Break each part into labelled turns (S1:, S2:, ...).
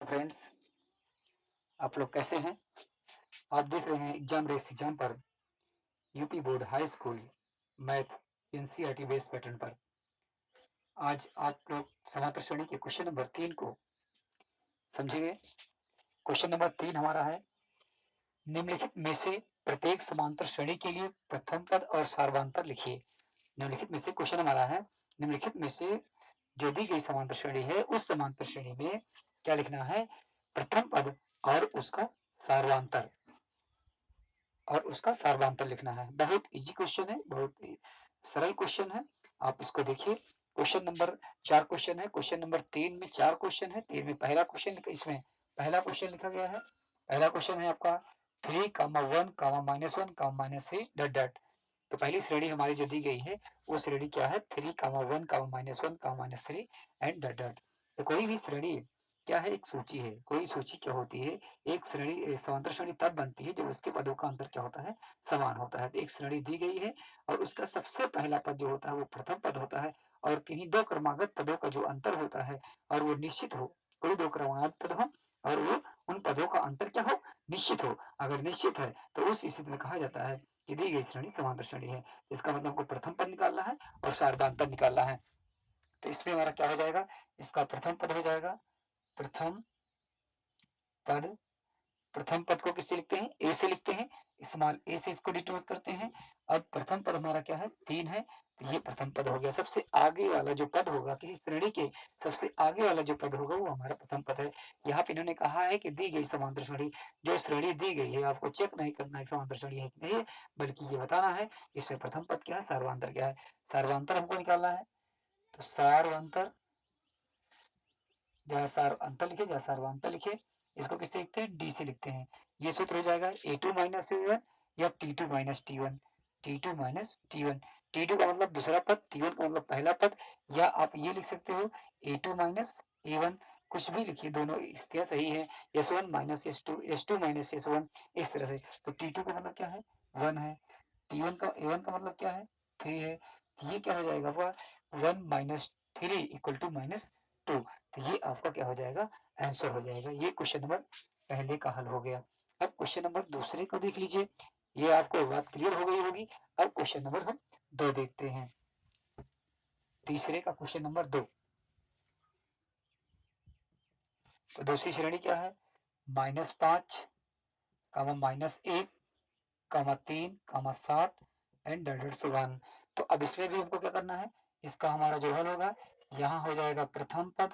S1: Friends, आप लोग कैसे हैं? आप देख रहे हैं एग्जाम रेस एग्जाम पर UP board high school math NCERT based pattern पर। आज आप लोग समांतर श्रेणी के क्वेश्चन नंबर 3 को समझेंगे। क्वेश्चन नंबर 3 हमारा है, निम्नलिखित में से प्रत्येक समांतर श्रेणी के लिए प्रथम पद और सार्वधांतर लिखिए। निम्नलिखित में से क्वेश्चन हमारा है, निम्नलिखित में से जो दी गई समांतर श्रेणी है उस समांतर श्रेणी में क्या लिखना है? प्रथम पद और उसका सार्वधांतर लिखना है। बहुत इजी क्वेश्चन है, बहुत सरल क्वेश्चन है। आप इसको देखिए। क्वेश्चन नंबर 4 क्वेश्चन है। क्वेश्चन नंबर 3 में 4 क्वेश्चन है। 3 में पहला क्वेश्चन, इसमें पहला क्वेश्चन लिखा गया है। पहला क्वेश्चन है आपका 3, 1, -1, -3 डॉट डॉट। तो पहली श्रेणी हमारी जो दी गई है वो श्रेणी क्या है? 3, 1, -1, -3 एंड डॉट डॉट। तो कोई भी श्रेणी क्या है? एक सूची है। कोई सूची क्या होती है? एक श्रेणी, समांतर श्रेणी तब बनती है जब उसके पदों का अंतर क्या होता है? समान होता है। तो एक श्रेणी दी गई है और उसका सबसे पहला पद जो होता है वो प्रथम पद होता है, और किन्हीं दो क्रमागत पदों का जो अंतर होता है और वो निश्चित हो, कोई दो क्रमागत पद हो और वो उन पदों का अंतर क्या हो? निश्चित हो। अगर निश्चित है तो उस स्थिति में कहा जाता है कि दी गई श्रेणी समांतर श्रेणी है। इसका मतलब हमको प्रथम पद निकालना है और सार्वधांतर निकालना है। तो इसमें हमारा क्या हो जाएगा? इसका प्रथम पद हो जाएगा प्रथम पद। प्रथम पद को किससे लिखते हैं? ए से लिखते हैं। स्मॉल ए से इसको डिनोट करते हैं। अब प्रथम पद हमारा क्या है? 3 है। तो ये प्रथम पद हो गया। सबसे आगे वाला जो पद होगा किसी श्रेणी के, सबसे आगे वाला जो पद होगा वो हमारा प्रथम पद है। यहाँ पे इन्होंने कहा है कि दी गई समांतर श्रेणी, जो श्रेणी दी गई है आपको चेक नहीं करना है समांतर श्रेणी है कि नहीं, बल्कि ये बताना है इसमें प्रथम पद क्या है, सार्वधांतर क्या है। सार्वधांतर हमको निकालना है। तो सार्वधांतर, जहाँ सार्वधांतर लिखे जहाँ सार्वधांतर लिखे, इसको किससे लिखते हैं? डी से लिखते हैं। ये सूत्र हो जाएगा A2 माइनस A1 या T2 minus T1। T2 minus T1। T2 का मतलब दूसरा पद, T1 का मतलब पहला पद, या आप ये लिख सकते हो A2 माइनस A1। कुछ भी लिखिए, दोनों स्थितियां सही है। S1 minus S2, S2 minus S1, इस तरह से। तो T2 का मतलब क्या है? 1 है। T1 का, A1 का मतलब क्या है? 3 है। ये क्या हो जाएगा? वो 1 माइनस 3 इक्वल टू -2। तो ये आपका क्या हो जाएगा? आंसर हो जाएगा। ये क्वेश्चन नंबर पहले का हल हो गया। अब क्वेश्चन नंबर दूसरे को देख लीजिए। ये आपको बात क्लियर हो गई होगी। अब क्वेश्चन नंबर हम 2 देखते हैं। तीसरे का क्वेश्चन नंबर 2। तो दूसरी श्रेणी क्या है? -5, -1, -3, -7 एंड डेढ़ 1। तो अब इसमें भी हमको क्या करना है? इसका हमारा जो हल होगा, यहाँ हो जाएगा प्रथम पद।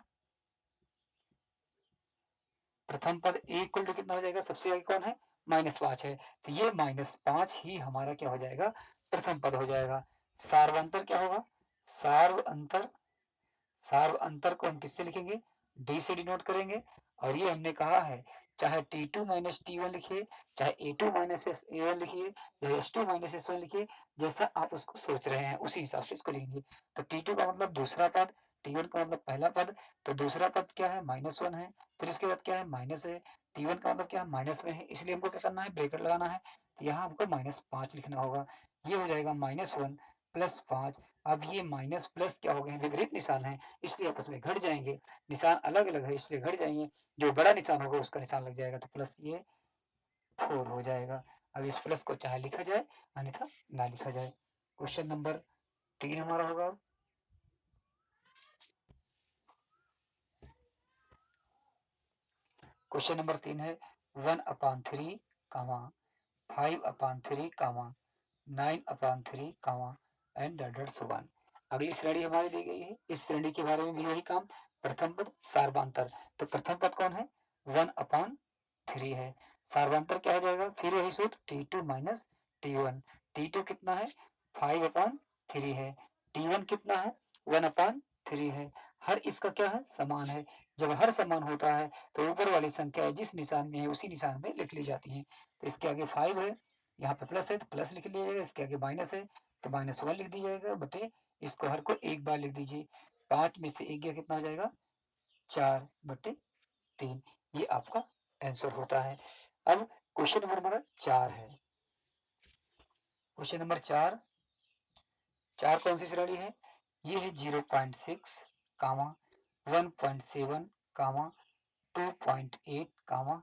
S1: प्रथम पद ए इक्वल टू कितना हो जाएगा? सबसे आगे कौन है? -5 है। तो ये -5 ही हमारा क्या हो जाएगा? प्रथम पद हो जाएगा। सार्व अंतर क्या होगा? सार्व अंतर, सार्व अंतर को हम किससे लिखेंगे? डी से डिनोट करेंगे। और ये हमने कहा है, चाहे T2 माइनस T1 लिखिए, चाहे A2 माइनस A1 लिखिए, चाहे S2 माइनस S1 लिखिए, जैसा आप उसको सोच रहे हैं उसी हिसाब से इसको लिखेंगे। तो T2 का मतलब दूसरा पद, T1 का मतलब पहला पद। तो दूसरा पद क्या है? -1 है। फिर इसके बाद क्या है? माइनस है। T1 का मतलब क्या है? माइनस में है, इसलिए हमको क्या करना है? ब्रैकेट लगाना है। तो यहाँ हमको -5 लिखना होगा। ये हो जाएगा -1 प्लस 5। अब ये माइनस प्लस क्या हो गए? विपरीत निशान है, इसलिए आपस में घट जाएंगे। निशान अलग अलग है इसलिए घट जाएंगे। जो बड़ा निशान होगा उसका निशान लग जाएगा। तो प्लस ये 4 हो जाएगा। अब इस प्लस को चाहे लिखा जाए अन्यथा ना लिखा जाए। क्वेश्चन नंबर 3 हमारा होगा। क्वेश्चन नंबर 3 है 1/3, 5/3, 9/3, एंड डेढ़ 1। अगली श्रेणी हमारी दी गई है। इस श्रेणी के बारे में भी वही काम, प्रथम पद सार्वधांतर। तो प्रथम पद कौन है? 1/3 है। सार्वधांतर क्या हो जाएगा? फिर वही सूत्र T2 माइनस T1। T2 कितना है? 5/3 है। T1 कितना है? 1/3 है। हर इसका क्या है? समान है। जब हर समान होता है तो ऊपर वाली संख्या जिस निशान में है उसी निशान में लिख ली जाती है। तो इसके आगे 5 है, यहाँ पे प्लस है तो प्लस लिख लिया जाएगा। इसके आगे माइनस है तो -1 लिख दिया जाएगा बटे, इसको हर को एक बार लिख दीजिए। 5 में से 1 गया कितना हो जाएगा? 4/3। ये आपका आंसर होता है। अब क्वेश्चन नंबर हमारा 4 है। क्वेश्चन नंबर 4, 4 कौन सी श्रेणी है? ये है 0.6, 1.7, 2.8 कामा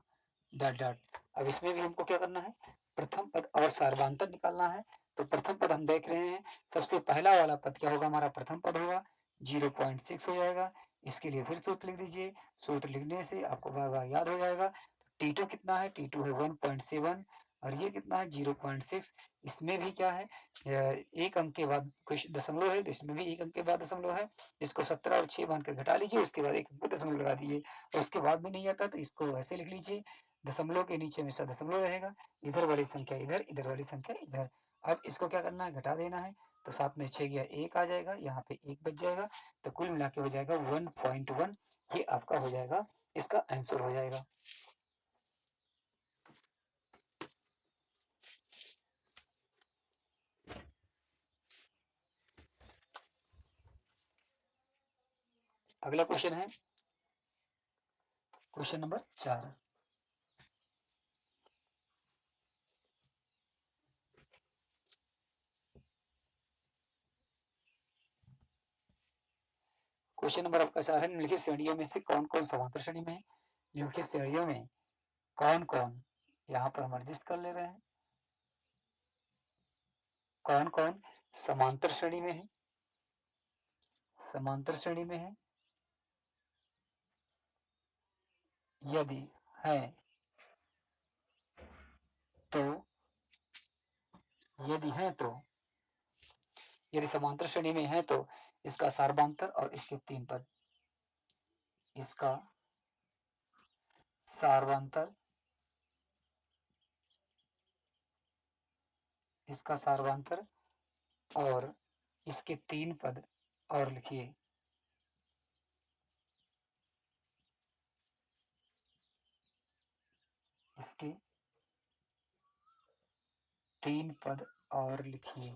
S1: डॉट डॉट। अब इसमें भी हमको क्या करना है, प्रथम पद और सार्वधांतर निकालना है। तो प्रथम पद हम देख रहे हैं, सबसे पहला वाला पद क्या होगा, हमारा प्रथम पद होगा 0.6 हो जाएगा। इसके लिए फिर सूत्र लिख दीजिए, सूत्र लिखने से आपको बार बार याद हो जाएगा। T2 कितना है, T2 है 1.7 और ये कितना है 0.6। इसमें भी क्या है, एक अंक के बाद कुछ दशमलव है, तो इसमें भी एक अंक के बाद दशमलव है। इसको 17 और 6 मान कर घटा लीजिए, उसके बाद एक अंक पे दशमलव लगा दीजिए और उसके बाद भी नहीं आता तो इसको ऐसे लिख लीजिए, दशमलव के नीचे हमेशा दशमलव रहेगा, इधर वाली संख्या इधर, इधर वाली संख्या इधर। अब इसको क्या करना है, घटा देना है। तो 7 में 6 गया 1 आ जाएगा, यहाँ पे 1 बच जाएगा, तो कुल मिला के हो जाएगा 1.1। ये आपका हो जाएगा, इसका आंसर हो जाएगा। अगला क्वेश्चन है क्वेश्चन नंबर 4। क्वेश्चन नंबर आपका 4 है, निम्नलिखित श्रेणियों में से कौन कौन समांतर श्रेणी में है। निम्नलिखित श्रेणियों में कौन कौन, यहाँ पर हम एडजस्ट कर ले रहे हैं, कौन कौन समांतर श्रेणी में है, समांतर श्रेणी में है, यदि है तो, यदि है तो, यदि समांतर श्रेणी में है तो इसका सार्वधांतर और इसके 3 पद, इसका सार्वधांतर, इसका सार्वधांतर और इसके 3 पद, और लिखिए इसके 3 पद और लिखिए।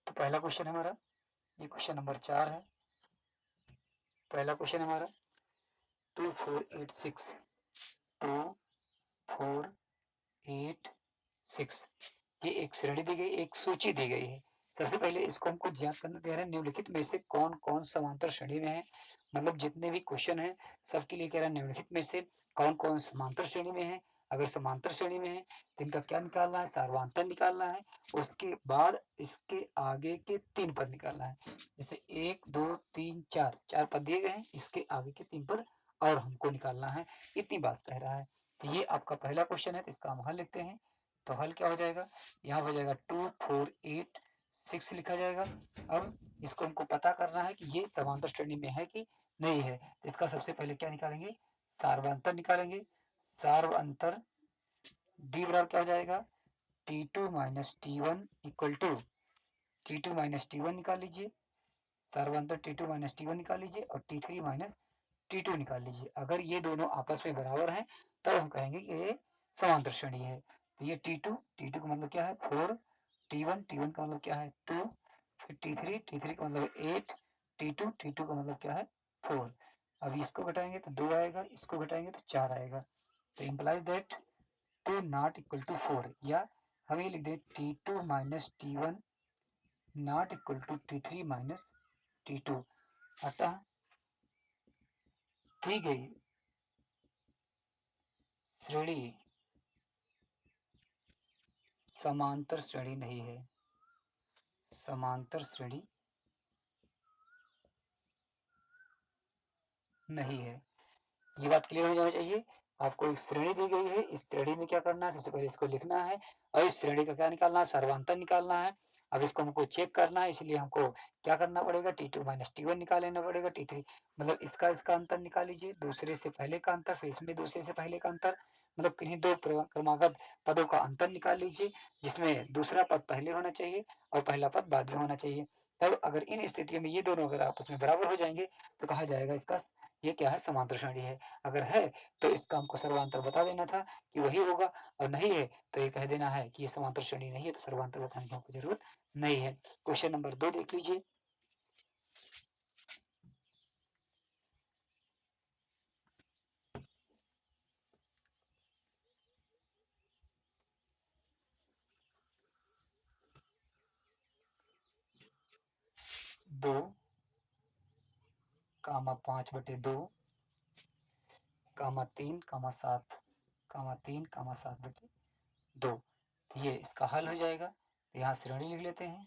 S1: तो पहला क्वेश्चन हमारा, ये क्वेश्चन नंबर 4 है। पहला क्वेश्चन हमारा 2 4 8 6, 2 4 8 6, ये एक श्रेणी दी गई, एक सूची दी गई है। सबसे पहले इसको हमको ज्ञात करना दे रहा है, निम्नलिखित में से कौन कौन समांतर श्रेणी में है। मतलब जितने भी क्वेश्चन है सबके लिए कह रहा है निम्नलिखित में से कौन कौन समांतर श्रेणी में है। अगर समांतर श्रेणी में है तो इनका क्या निकालना है, सार्वधांतर निकालना है। उसके बाद इसके आगे के 3 पद निकालना है। जैसे 1 2 3 4, 4 पद दिए गए हैं, इसके आगे के 3 पद और हमको निकालना है, इतनी बात कह रहा है। तो ये आपका पहला क्वेश्चन है, तो इसका हम हल लिखते हैं। तो हल क्या हो जाएगा, यहाँ हो जाएगा 2 4 8 6 लिखा जाएगा। अब इसको हमको पता करना है कि ये समांतर श्रेणी में है कि नहीं है। तो इसका सबसे पहले क्या निकालेंगे, सार्वधांतर निकालेंगे। सार्वधांतर डी बराबर क्या हो जाएगा, T2 minus T1 equal to T2 minus T1 निकाल लीजिए, सार्वधांतर T2 माइनस T1 निकाल लीजिए और T3 माइनस T2 निकाल लीजिए। अगर ये दोनों आपस में बराबर हैं तब हम कहेंगे कि ये समांतर श्रेणी है। तो ये T2, T2 का मतलब क्या है 4, T1, T1 का मतलब क्या है 2, फिर T3, T3 का मतलब 8, T2, T2 का मतलब क्या है 4। अब इसको घटाएंगे तो 2 आएगा, इसको घटाएंगे तो 4 आएगा। तो implies that 2 not equal to 4, या हम ये लिख दें T2 minus T1 not equal to T3 minus T2। अतः दी गई श्रेणी समांतर श्रेणी नहीं है, समांतर श्रेणी नहीं है। ये बात क्लियर हो जाना चाहिए। आपको एक श्रेणी दी गई है, इस श्रेणी में क्या करना है, सबसे पहले इसको लिखना है और इस श्रेणी का क्या निकालना है, सर्वांतर निकालना है। अब इसको हमको चेक करना है, इसलिए हमको क्या करना पड़ेगा, T2 माइनस T1 निकाल लेना पड़ेगा, T3 मतलब इसका अंतर निकाल लीजिए, दूसरे से पहले का अंतर, फिर इसमें दूसरे से पहले का अंतर, मतलब किन्हीं दो क्रमागत पदों का अंतर निकाल लीजिए, जिसमें दूसरा पद पहले होना चाहिए और पहला पद बाद में होना चाहिए। तब अगर इन स्थितियों में ये दोनों अगर आपस में बराबर हो जाएंगे तो कहा जाएगा इसका ये क्या है, समांतर श्रेणी है। अगर है तो इसका हमको सर्वांतर बता देना था कि वही होगा, और नहीं है तो ये कह देना है कि ये समांतर श्रेणी नहीं है, तो सर्वांतर बताने की हमको जरूरत नहीं है। क्वेश्चन नंबर 2 देख लीजिए। दो कामा 5/2 कामा 3 कामा 7 कामा 3 कामा 7/2, तो ये इसका हल हो जाएगा। तो यहाँ श्रेणी लिख लेते हैं,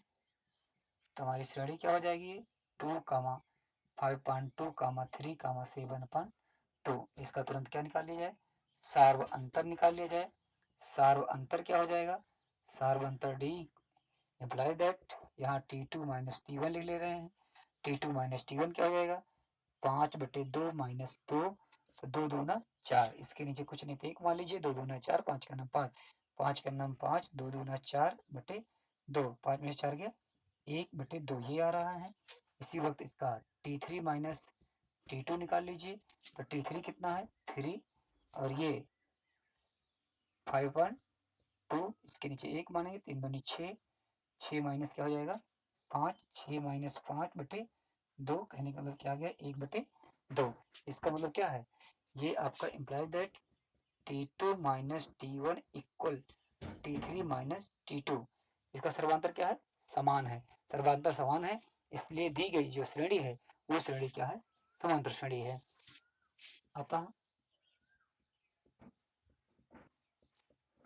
S1: तो हमारी श्रेणी क्या हो जाएगी, 2 कामा 5/2 कामा 3 कामा 7/2। इसका तुरंत क्या निकाल लिया जाए, सार्व अंतर निकाल लिया जाए। सार्व अंतर क्या हो जाएगा, सार्व अंतर डी इम्प्लाई दैट, यहाँ T2 माइनस T1 लिख ले रहे हैं। T2 माइनस T1 क्या हो जाएगा, 5/2 माइनस 2, तो 2 दूना 4, इसके नीचे कुछ नहीं तो 1 मान लीजिए, 2 दूना 4, 5 का नाम 5, 5 का नाम 5, 2 दूना 4/2, 5 में 4 गया 1/2, ये आ रहा है। इसी वक्त इसका T3 माइनस T2 निकाल लीजिए, तो T3 कितना है 3, और ये 5/2, इसके नीचे 1 मानेंगे, 3 दूनी 6, 6 माइनस क्या हो जाएगा 5, 6 माइनस 5/2, कहने का मतलब क्या आ गया 1/2। इसका मतलब क्या है, ये आपका implies that T2 minus T1 equal T3 minus T2। इसका सर्वांतर क्या है, समान है, सर्वांतर समान है, इसलिए दी गई जो श्रेणी है वो श्रेणी क्या है, समांतर श्रेणी है। अतः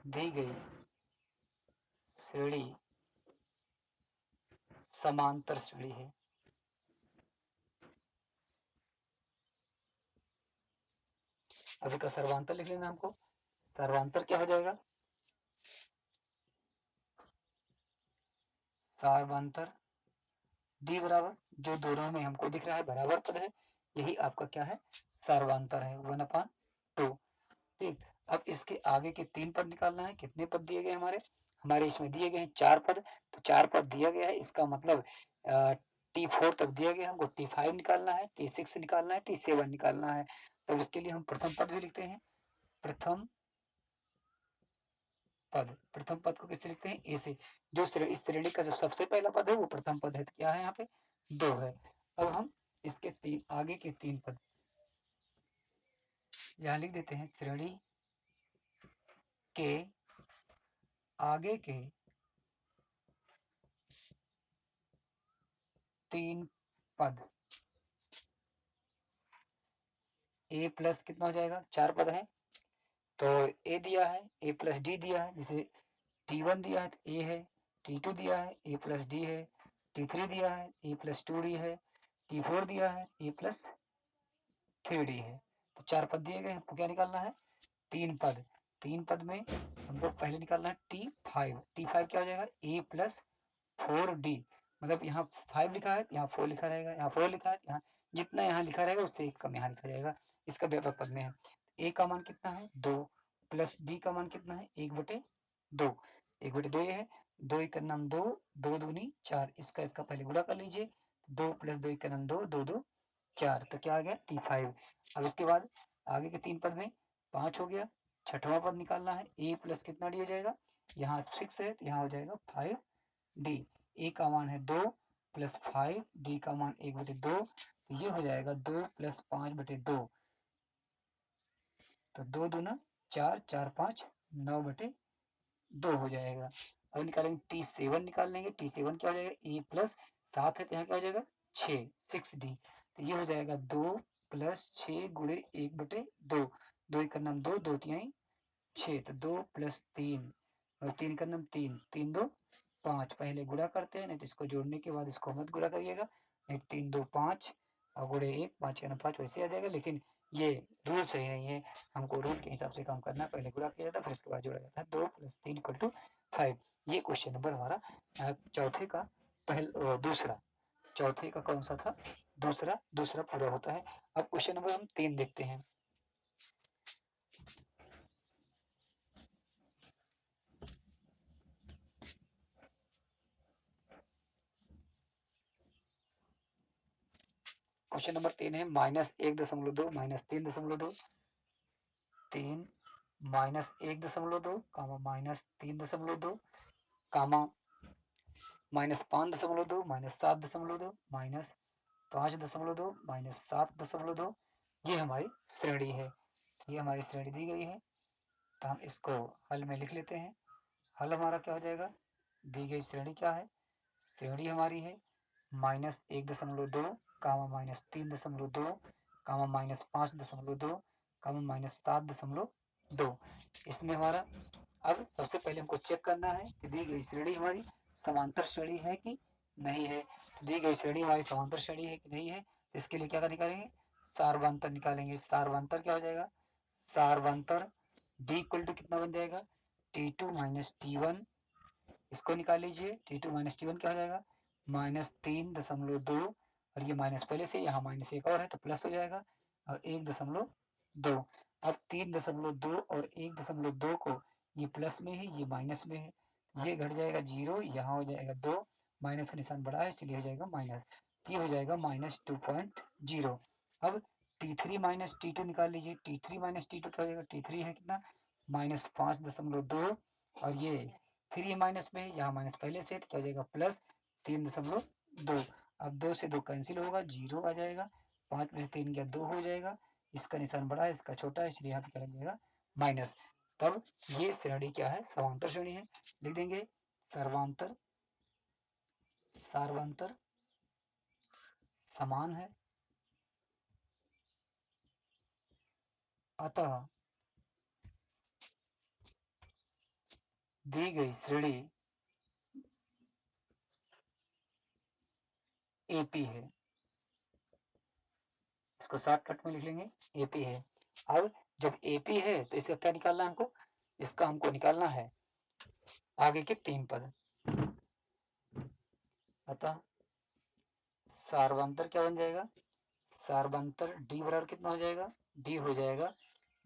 S1: दी गई श्रेणी समांतर श्रेणी है। अब इसका सर्वांतर लिख लेना हमको, सर्वांतर क्या हो जाएगा, सर्वांतर डी बराबर, जो दोनों में हमको दिख रहा है बराबर पद है, यही आपका क्या है, सर्वांतर है 1/2। ठीक, अब इसके आगे के 3 पद निकालना है। कितने पद दिए गए हमारे, हमारे इसमें दिए गए हैं 4 पद, तो 4 पद दिया गया है, इसका मतलब T4 तक दिया गया है, हमको T5 निकालना है, T6 निकालना है, T7 निकालना है। तब इसके लिए हम प्रथम पद भी लिखते हैं, प्रथम पद, प्रथम पद को किससे लिखते हैं, ए से, जो इस श्रेणी का जो सबसे पहला पद है वो प्रथम पद है, तो क्या है यहाँ पे 2 है। अब हम इसके आगे के 3 पद यहाँ लिख देते हैं, श्रेणी के आगे के 3 पद, ए प्लस कितना हो जाएगा, 4 पद है, तो ए दिया है, ए प्लस डी दिया है, जैसे T1 दिया है तो ए है, T2 दिया है ए प्लस डी है, T3 दिया है ए प्लस 2D है, T4 दिया है ए प्लस 3D है। तो 4 पद दिए गए, हमको क्या निकालना है, 3 पद। 3 पद में हमको पहले निकालना है T5, T5 क्या हो जाएगा, ए प्लस 4D, मतलब यहाँ 5 लिखा है यहाँ 4 लिखा रहेगा, यहाँ 4 लिखा है यहाँ, जितना यहाँ लिखा रहेगा उससे एक कम यहाँ लिखा जाएगा, इसका व्यापक पद में है। ए का मान कितना है 2, प्लस डी का मान कितना है 1/2, 1/2 ये है, 2 एक का नाम 2, 2 दूनी 4, इसका इसका पहले गुणा कर लीजिए, 2 प्लस 2 एक का नाम 2, 2 2 4, तो क्या आ गया T5। अब इसके बाद आगे के 3 पद में 5 हो गया, छठवां पद निकालना है, ए प्लस कितना डी हो जाएगा, यहाँ 6 है तो यहाँ हो जाएगा 5D, ए का मान है 2 प्लस 5, डी का मान 1/2, तो ये हो जाएगा 2 प्लस 5/2, तो 2 दूना 4, 4 5 9/2 हो जाएगा। अब निकालेंगे T7 निकाल लेंगे, T7 क्या हो जाएगा, ए प्लस 7 है तो यहाँ क्या हो जाएगा 6, 6D, तो ये हो जाएगा 2 प्लस 6 गुणे 1/2, 2 एक का नाम 2, 2 तिहाई 6, तो 2 प्लस 3 और 3 का नाम 3, 3 2 5, पहले गुणा करते हैं, नहीं तो इसको जोड़ने के बाद इसको मत गुणा करिएगा, नहीं 3 2 5, और गुणे 1 5 6 5 वैसे आ जाएगा, लेकिन ये रूल सही नहीं है, हमको रूल के हिसाब से काम करना है। पहले गुणा किया जाता है फिर उसके बाद जोड़ा जाता है। 2 + 3 = 5। ये क्वेश्चन नंबर हमारा चौथे का दूसरा, चौथे का कौन सा था, दूसरा पूरा होता है। अब क्वेश्चन नंबर हम 3 देखते हैं। क्वेश्चन नंबर 3 है -1.2 -3.2 3 -1.2 कामा -3.2 कामा -5.2 -7.2 -5.2 -7.2। ये हमारी श्रेणी है, ये हमारी श्रेणी दी गई है। तो हम इसको हल में लिख लेते हैं। हल हमारा क्या हो जाएगा, दी गई श्रेणी क्या है, श्रेणी हमारी है -1.2 कामा -3.2 कामा -5.2 कामा -7.2। इसमें हमारा अब सबसे पहले हमको चेक करना है कि दी गई श्रेणी हमारी समांतर श्रेणी है कि नहीं है। दी गई श्रेणी हमारी समांतर श्रेणी है कि नहीं है, तो इसके लिए क्या निकालेंगे, सार्वंतर निकालेंगे। सार्वंतर क्या हो जाएगा, सार्वंतर D इक्वल टू कितना बन जाएगा, T2 - T1। इसको निकाल लीजिए। T2 - T1 क्या हो जाएगा, -3.2, और ये माइनस पहले से, यहाँ माइनस एक और है तो प्लस हो जाएगा, और 1.2। अब 3.2 और 1.2 को ये प्लस में है ये माइनस में है, ये घट जाएगा 0, यहाँ हो जाएगा 2, माइनस का निशान बड़ा है इसलिए हो जाएगा माइनस, ये हो जाएगा -2.0। अब T3 - T2 निकाल लीजिए। T3 - T2 क्या हो जाएगा, T3 है कितना, -5.2, और ये फिर ये माइनस में है, यहाँ माइनस पहले से, तो क्या हो जाएगा +3.2। अब 2 से 2 कैंसिल होगा, 0 आ जाएगा, 5 में से 3 गया 2 हो जाएगा, इसका निशान बड़ा है इसका छोटा है इसलिए यहाँ पे क्या लग जाएगा माइनस। तब ये श्रेणी क्या है, समांतर श्रेणी है। लिख देंगे सर्वांतर, सार्वंतर समान है, अतः दी गई श्रेणी AP है। इसको शॉर्टकट में लिख लेंगे AP है। अब जब AP है तो इसका क्या निकालना है हमको, इसका हमको निकालना है आगे के 3 पद। अतः सार्वंतर क्या बन जाएगा, सार्वंतर D बराबर कितना हो जाएगा, D हो जाएगा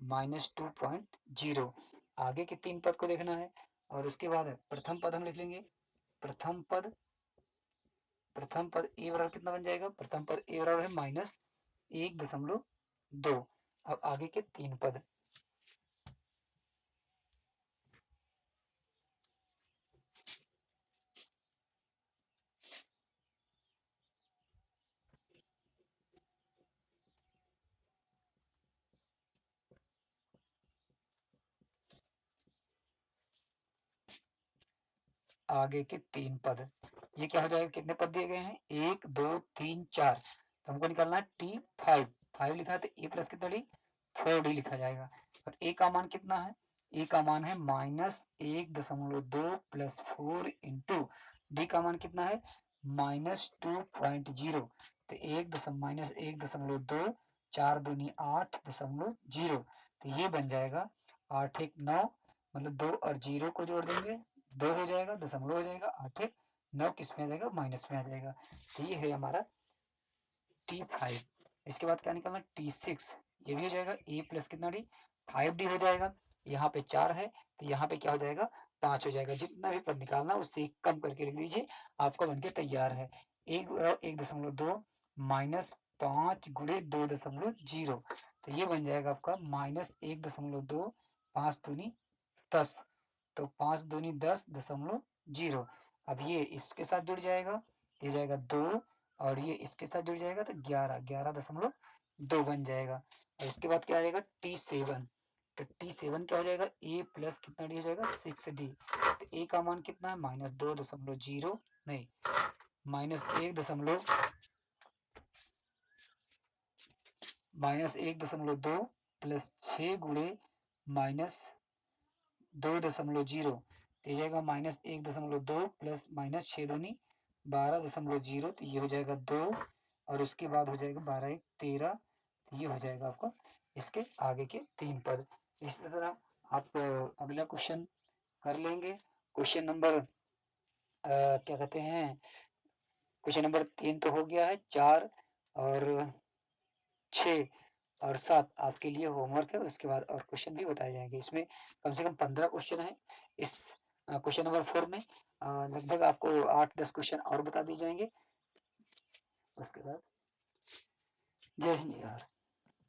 S1: -2.0। आगे के 3 पद को देखना है, और उसके बाद प्रथम पद हम लिख लेंगे। प्रथम पद A बराबर कितना बन जाएगा, प्रथम पद A बराबर है -1.2। अब आगे के 3 पद, आगे के 3 पद, ये क्या हो जाएगा, कितने पद दिए गए हैं, 1 2 3 4, तो हमको निकालना है T5। 5 लिखा है तो A प्लस कितना D, 4D लिखा जाएगा। और A का मान कितना है, A का मान है -1.2 + 4 इंटू D का मान कितना है -2.0, तो -1.2 4 दूनी 8.0, तो ये बन जाएगा 8 1 9, मतलब 2 और 0 को जोड़ देंगे 2 हो जाएगा, दशमलव हो जाएगा, 8 1 9 किस में आ जाएगा, माइनस में आ जाएगा। तो ये है हमारा T5। इसके बाद क्या निकालना, T6, ये भी हो जाएगा A प्लस कितना D, 5D हो जाएगा। यहाँ पे 4 है तो यहाँ पे क्या हो जाएगा 5 हो जाएगा। जितना भी पद निकालना उससे एक कम करके लिख दीजिए, आपका बनके तैयार है। 1.2 -5 गुणे 2.0, तो ये बन जाएगा आपका -1.2, 5 दूनी 10, तो 5 दूनी 10.0। अब ये इसके साथ जुड़ जाएगा, ये जाएगा 2, और ये इसके साथ जुड़ जाएगा तो 11.2 बन जाएगा। और इसके बाद क्या आ जाएगा T7, तो T7 क्या हो जाएगा, A प्लस कितना D हो जाएगा 6D। तो A का मान कितना है -2.0, नहीं -1.2 प्लस 6 गुणे -2.0, तो ये जाएगा -1.2 प्लस -6 दूनी 12.0, तो ये हो जाएगा 2, और उसके बाद हो जाएगा 12 1 13, ये हो जाएगा आपका इसके आगे के 3 पद। इसी तरह आप अगला क्वेश्चन कर लेंगे। क्वेश्चन नंबर क्या कहते हैं, क्वेश्चन नंबर 3 तो हो गया है, 4 और 6 और 7 आपके लिए होमवर्क है। उसके बाद और क्वेश्चन भी बताए जाएंगे। इसमें कम से कम 15 क्वेश्चन है। इस क्वेश्चन नंबर 4 में लगभग आपको 8-10 क्वेश्चन और बता दिए जाएंगे। उसके बाद जय हिंद यार।